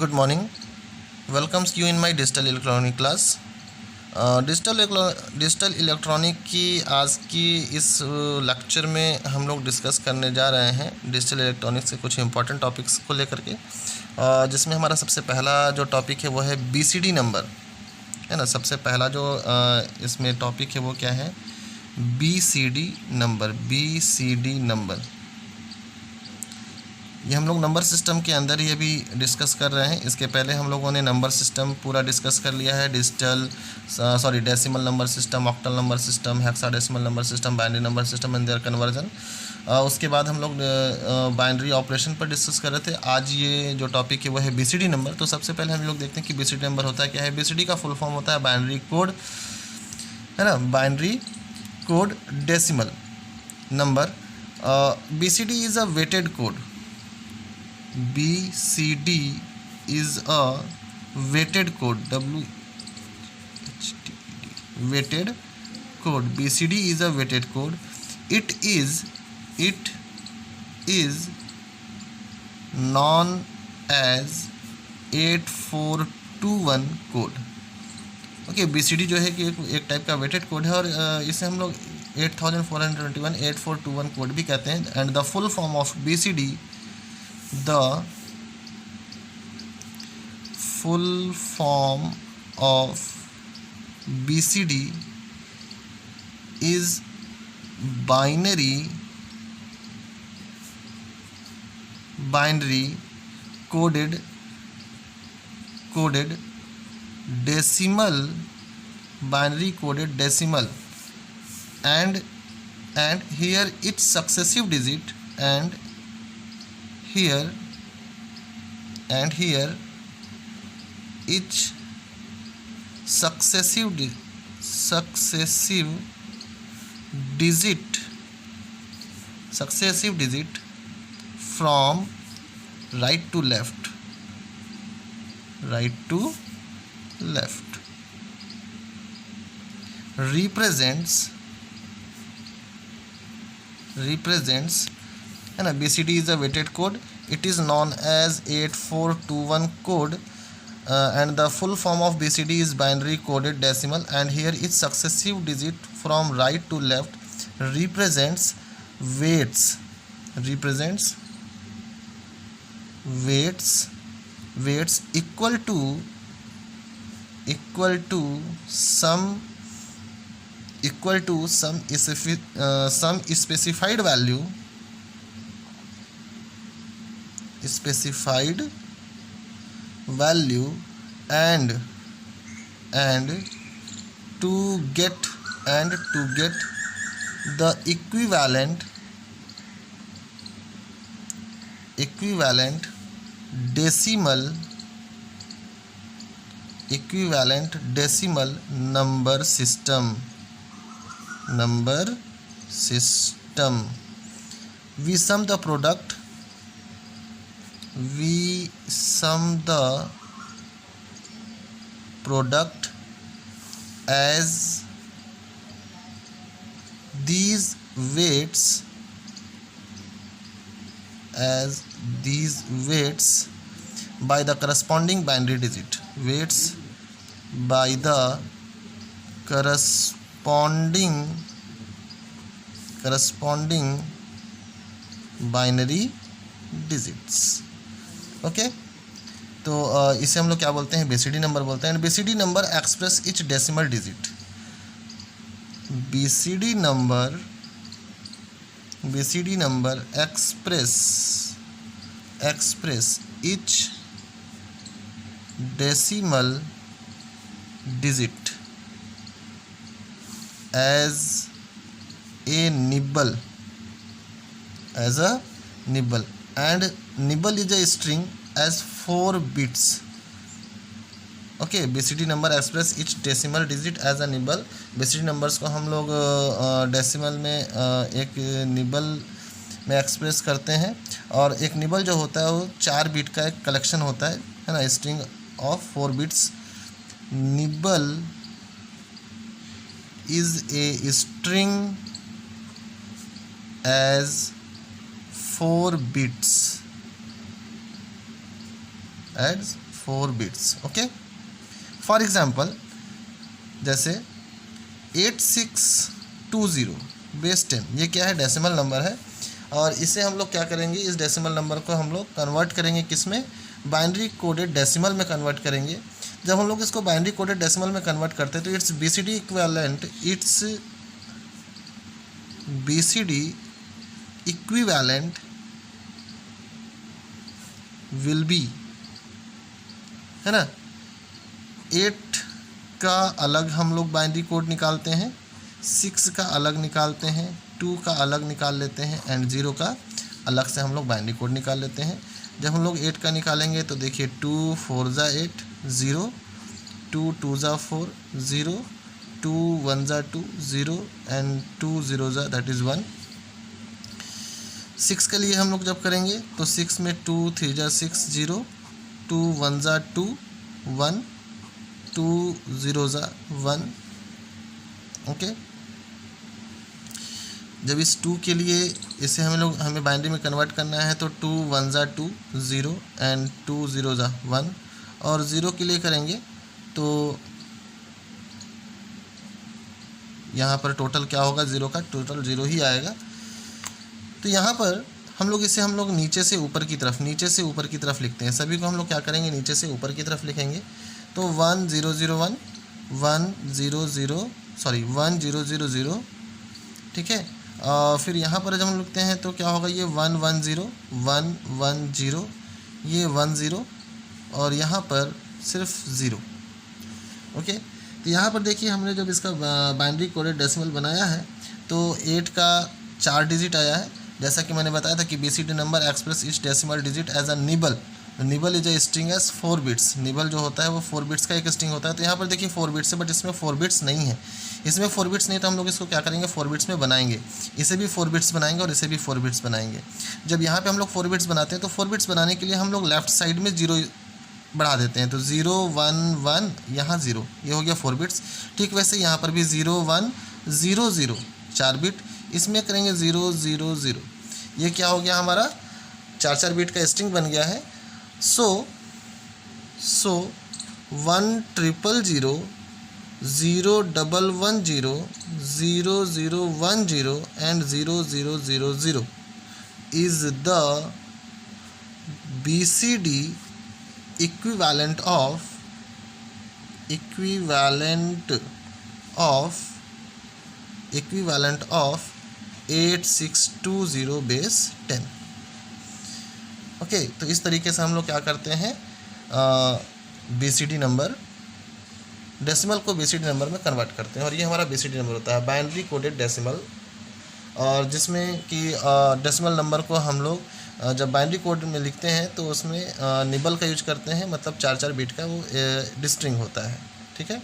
Good morning. Welcomes you in my digital electronic class. Digital electronic की आज की इस लेक्चर में हम लोग डिस्कस करने जा रहे हैं डिजिटल इलेक्ट्रॉनिक से कुछ इंपॉर्टेंट टॉपिक्स को लेकर के, जिसमें हमारा सबसे पहला जो टॉपिक है वो है बीसीडी नंबर, है ना। सबसे पहला जो इसमें टॉपिक है वो क्या है? BCD number. ये हम लोग नंबर सिस्टम के अंदर ही अभी डिस्कस कर रहे हैं। इसके पहले हम लोगों ने नंबर सिस्टम पूरा डिस्कस कर लिया है। Decimal number system, octal number system, hexadecimal number system, binary number system and their conversion. उसके बाद हम लोग बाइनरी ऑपरेशन पर डिस्कस कर रहे थे। आज ये जो टॉपिक है वो है बीसीडी नंबर। तो सबसे पहले हम लोग देखते हैं कि बीसीडी नंबर होता है क्या है। बीसीडी का फुल फॉर्म होता है बाइनरी कोड, है ना, binary code decimal number. BCD is a weighted code. BCD is a weighted code. Weighted code. BCD is a weighted code. It is known as 8421 code. Okay, BCD जो है कि एक type का weighted code है और इसे हम लोग 8421 8421 कोड भी कहते हैं। And the full form of BCD, the full form of BCD is binary coded decimal, and here each successive digit and here each successive digit from right to left represents, है ना। BCD is a weighted code. It is known as 8421 code, and the full form of BCD is binary coded decimal, and here each successive digit from right to left represents weights equal to some specified value and to get the equivalent decimal number system. We sum the product as these weights by the corresponding binary digit. Weights by the corresponding binary digits. Okay, तो इसे हम लोग क्या बोलते हैं? BCD number बोलते हैं। BCD number express each decimal digit. BCD number express each decimal digit as a nibble, and nibble is a string as 4 bits. Okay, BCD number express each decimal digit as a nibble. BCD numbers को हम लोग decimal में एक nibble में express करते हैं, और एक निबल जो होता है वो 4 बिट का एक कलेक्शन होता है ना, string of 4 bits. Nibble is a string as 4 bits as 4 bits. Okay, for example जैसे 8620 बेस 10, ये क्या है, डेसिमल नंबर है, और इसे हम लोग क्या करेंगे, इस डेसिमल नंबर को हम लोग कन्वर्ट करेंगे किस में, बाइनरी कोडेड डेसिमल में कन्वर्ट करेंगे। जब हम लोग इसको बाइनरी कोडेड डेसिमल में कन्वर्ट करते हैं तो it's BCD equivalent will be, है ना, 8 का अलग हम लोग बाइनरी कोड निकालते हैं, 6 का अलग निकालते हैं, 2 का अलग निकाल लेते हैं, एंड 0 का अलग से हम लोग बाइनरी कोड निकाल लेते हैं। जब हम लोग 8 का निकालेंगे तो देखिए 2 4 ज़ा 8 0, 2 2 ज़ा 4 0, 2 1 ज़ा 2 0, एंड 2 0 ज़ा दैट इज़ 1। 6 के लिए हम लोग जब करेंगे तो 6 में 2 3 ज़ा 6 0, 2 1 ज़ा 2 1, 2 0 ज़ा 1। ओके, जब इस 2 के लिए इसे हमें बाइनरी में कन्वर्ट करना है तो 2 1 ज़ा 2 0, एंड 2 0 ज़ा 1, और 0 के लिए करेंगे तो यहाँ पर टोटल क्या होगा, 0 का टोटल 0 ही आएगा। तो यहाँ पर हम लोग नीचे से ऊपर की तरफ लिखते हैं। सभी को हम लोग क्या करेंगे, नीचे से ऊपर की तरफ लिखेंगे। तो 1 0 0 1 1 0 0 1 0 0 0, ठीक है। फिर यहाँ पर जब हम लिखते हैं तो क्या होगा, ये 1 1 0 1 1 0, ये 1 0, और यहाँ पर सिर्फ 0। ओके, तो यहाँ पर देखिए हमने जब इसका बाइनरी कोडेड डेसिमल बनाया है तो 8 का 4 डिजिट आया है। जैसा कि मैंने बताया था कि BCD number express each decimal digit as a nibble. Nibble is a string as 4 bits. Nibble जो होता है वो 4 बिट्स का एक स्ट्रिंग होता है। तो यहाँ पर देखिए 4 बिट्स है, बट इसमें 4 बिट्स नहीं है। इसमें 4 बिट्स नहीं तो हम लोग इसको क्या करेंगे, 4 बिट्स में बनाएंगे। इसे भी 4 बिट्स बनाएंगे और इसे भी 4 बिट्स बनाएंगे। जब यहाँ पे हम लोग 4 बिट्स बनाते हैं तो 4 बिट्स बनाने के लिए हम लोग लेफ्ट साइड में 0 बढ़ा देते हैं। तो 0 1 1 यहाँ 0, ये हो गया 4 बिट्स। ठीक वैसे यहाँ पर भी 0 1 0 0 4 बिट, इसमें करेंगे 0 0 0, ये क्या हो गया, हमारा 4 बिट का स्ट्रिंग बन गया है। सो 1 0 0 0 1 1 0 0 0 1 0 and 0 0 0 0 is the BCD equivalent of 8620 base 10। Okay, तो इस तरीके से हम लोग क्या करते हैं, बीसीडी नंबर, डेसिमल को बीसीडी नंबर में कन्वर्ट करते हैं, और ये हमारा बीसीडी नंबर होता है, बाइनरी कोडेड डेसिमल। और जिसमें कि डेसिमल नंबर को हम लोग जब बाइनरी कोड में लिखते हैं तो उसमें निबल का यूज करते हैं, मतलब 4 बिट का वो स्ट्रिंग होता है। ठीक है,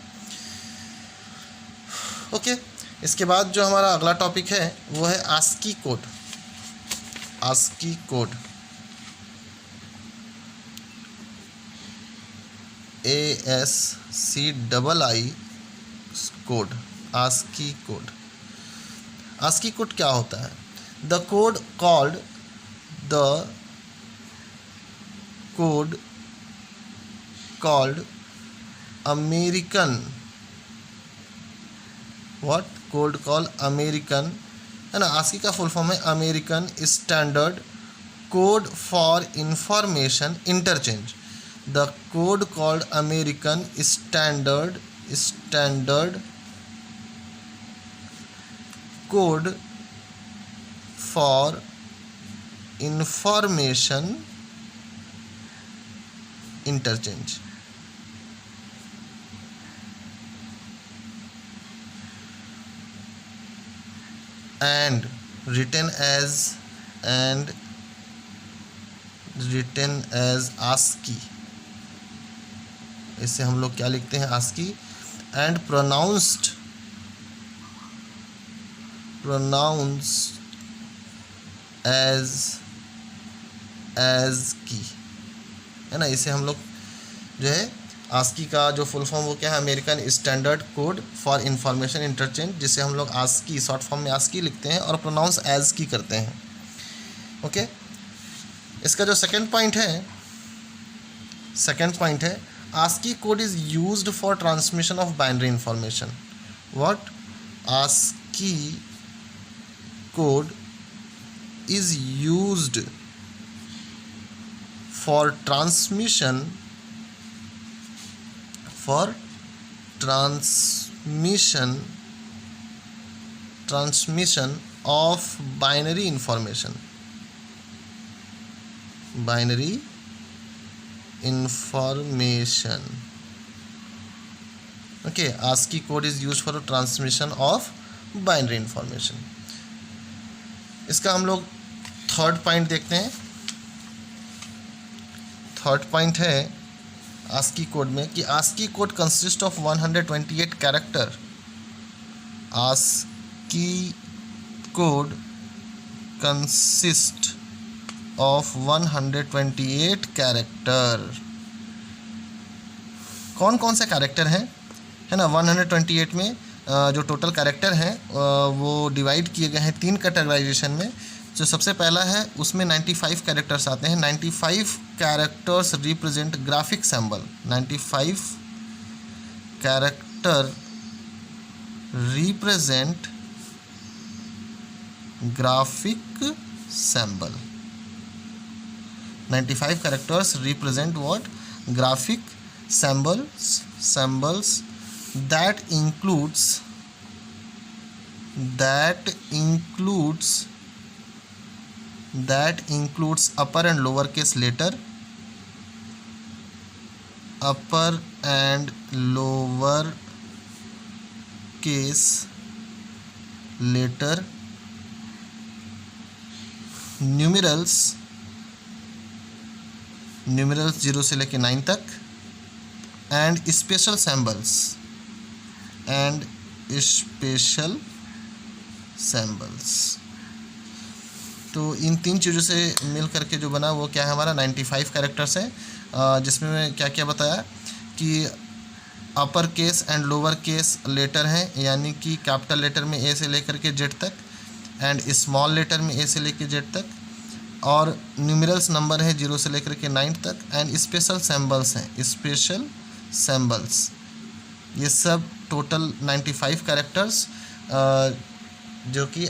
ओके। इसके बाद जो हमारा अगला टॉपिक है वो है ASCII code. ASCII code, ASCII code, ASCII code. ASCII code क्या होता है? The code called American, what code call American, है ना। आस्की का फुल फॉर्म है American standard code for information interchange. The code called American standard code for information interchange. and written as ASCII, इससे हम लोग क्या लिखते हैं, ASCII, and pronounced as ASCII, है ना। इसे हम लोग जो है आस्की का जो फुल फॉर्म वो क्या है, American standard code for information interchange, जिसे हम लोग आस्की शॉर्ट फॉर्म में आस्की लिखते हैं और प्रोनाउंस एज की करते हैं। ओके, इसका जो सेकंड पॉइंट है, सेकेंड पॉइंट है ASCII code is used for transmission of binary information. What? ASCII code is used for transmission of binary information. Okay, ASCII code is used for transmission of binary information. इसका हम लोग third point देखते हैं. Third point है ASCII code में कि ASCII code consist of 128 character. ASCII code consist of 128 character. कौन कौन से कैरेक्टर हैं, है ना? 128 में जो टोटल कैरेक्टर हैं वो डिवाइड किए गए हैं 3 कैटेगराइजेशन में. जो सबसे पहला है उसमें 95 कैरेक्टर्स आते हैं. 95 characters represent graphic symbol. 95 character represent graphic symbol. 95 characters represent what? Graphic symbols that includes upper and lower case letter, upper and lower case letter, numerals 0 से लेके 9 तक, एंड स्पेशल सैम्बल्स. तो इन 3 चीज़ों से मिल करके जो बना वो क्या है हमारा 95 कैरेक्टर्स है. जिसमें मैं क्या क्या बताया कि upper case and lower case letter हैं, यानी कि कैपिटल लेटर में ए से लेकर के जेड तक, एंड स्मॉल लेटर में ए से लेकर जेड तक, और न्यूमेरल्स नंबर है 0 से लेकर के 9 तक, एंड स्पेशल सैम्बल्स हैं, स्पेशल सैम्बल्स. ये सब टोटल 95 कैरेक्टर्स जो कि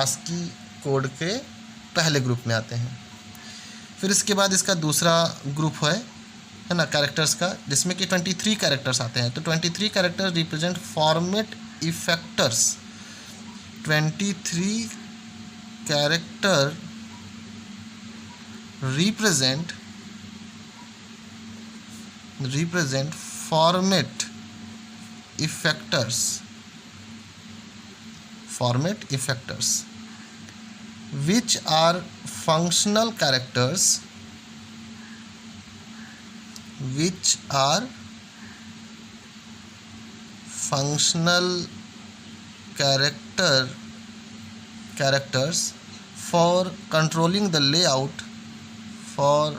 ASCII कोड के पहले ग्रुप में आते हैं. फिर इसके बाद इसका दूसरा ग्रुप है ना कैरेक्टर्स का, जिसमें कि 23 कैरेक्टर्स आते हैं. तो 23 characters represent format effectors. 23 character represent format effectors, which are functional characters, characters for controlling the layout, for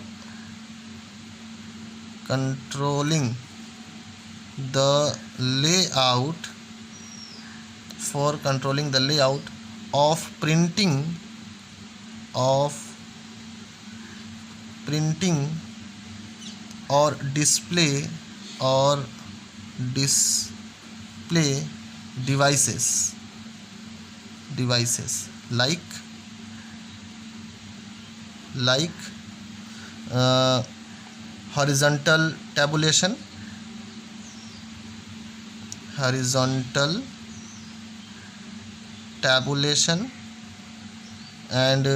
controlling the layout of printing or display devices like horizontal tabulation, and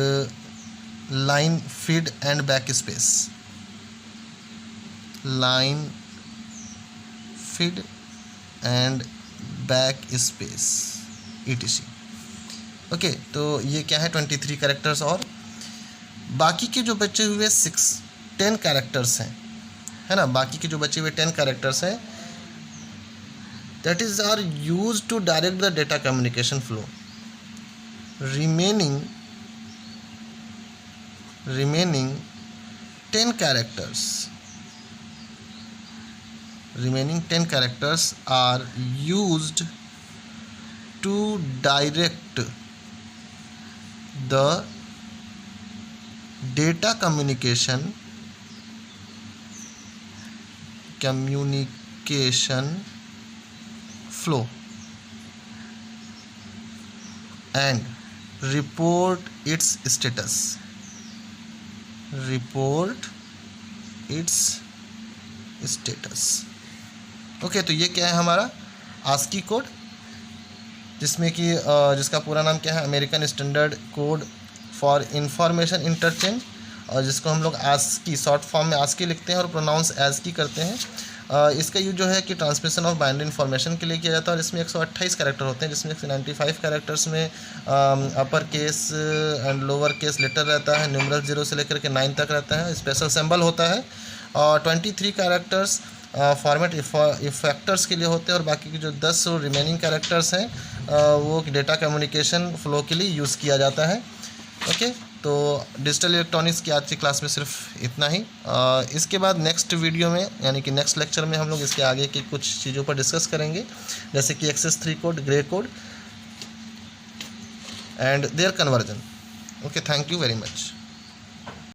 line feed and backspace, etc. Okay, तो ये क्या है 23 characters. और बाकी के जो बचे हुए 10 कैरेक्टर्स हैं, है ना, बाकी के जो बचे हुए 10 कैरेक्टर्स हैं, that is are used to direct the data communication flow. Remaining 10 characters are used to direct the data communication communication flow and report its status. Okay, तो ये क्या है हमारा आस्की कोड, जिसमें कि जिसका पूरा नाम क्या है, American standard code for information interchange, और जिसको हम लोग आस्की शॉर्ट फॉर्म में आस्की लिखते हैं और प्रोनाउंस एज़की करते हैं। इसका यूज जो है कि ट्रांसमिशन ऑफ बाइनरी इन्फॉर्मेशन के लिए किया जाता है, और इसमें 128 कैरेक्टर होते हैं, जिसमें 95 कैरेक्टर्स में upper case and lower case letter रहता है, न्यूमरल 0 से लेकर के 9 तक रहता है, स्पेशल सिंबल होता है, और 23 कैरेक्टर्स फॉर्मेट इफेक्टर्स के लिए होते हैं, और बाकी के जो 10 रिमेनिंग कैरेक्टर्स हैं वो डेटा कम्युनिकेशन फ्लो के लिए यूज़ किया जाता है। ओके, तो डिजिटल इलेक्ट्रॉनिक्स की आज की क्लास में सिर्फ इतना ही। इसके बाद नेक्स्ट वीडियो में यानी कि नेक्स्ट लेक्चर में हम लोग इसके आगे की कुछ चीज़ों पर डिस्कस करेंगे, जैसे कि excess 3 code, gray code and their conversion. Okay, thank you very much.